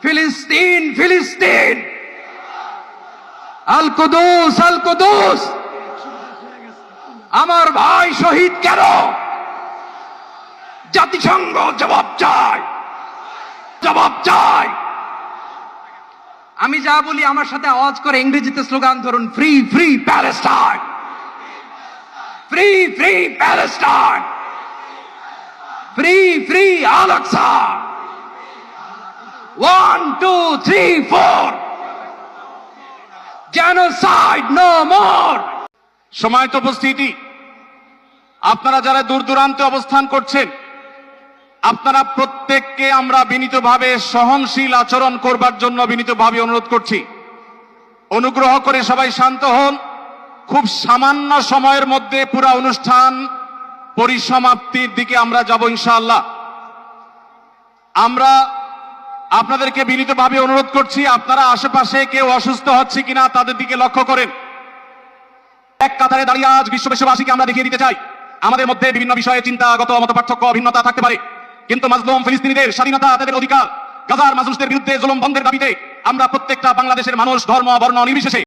ফিলিস্তিন ফিলিস্তিন, আল কুদুস আল কুদুস। আমার ভাই শহীদ কেন? জাতিসংঘ জবাব চায়, জবাব চায়। আমি যা বলি আমার সাথে আওয়াজ করে ইংরেজিতে স্লোগান ধরুন, free free Palestine, free free Palestine, free free Al Aqsa. 1 2 3 4, genocide no more. সম্মানিত উপস্থিতি, আপনারা যারা দূর দূরান্তে অবস্থান করছেন, আপনারা প্রত্যেককে আমরা বিনীতভাবে সহনশীল আচরণ করবার জন্য বিনীতভাবে অনুরোধ করছি। অনুগ্রহ করে সবাই শান্ত হন। খুব সামান্য সময়ের মধ্যে পুরা অনুষ্ঠান পরিসমাপ্তির দিকে আমরা যাব ইনশাআল্লাহ। আমরা আপনাদেরকে বিনীতভাবে অনুরোধ করছি, আপনারা আশেপাশে কেউ অসুস্থ হচ্ছে কিনা তাদের দিকে লক্ষ্য করেন। এক কাতারে দাঁড়িয়ে আজ বিশ্ববাসীকে আমরা দেখিয়ে দিতে চাই, আমাদের মধ্যে বিভিন্ন বিষয়ে চিন্তাগত মতপার্থক্য ভিন্নতা থাকতে পারে, কিন্তু মাজলুম ফিলিস্তিনিদের স্বাধীনতা, তাদের অধিকার, গাজার মানুষদের বিরুদ্ধে জুলুম বন্ধের দাবিতে আমরা প্রত্যেকটা বাংলাদেশের মানুষ ধর্ম বর্ণ নির্বিশেষে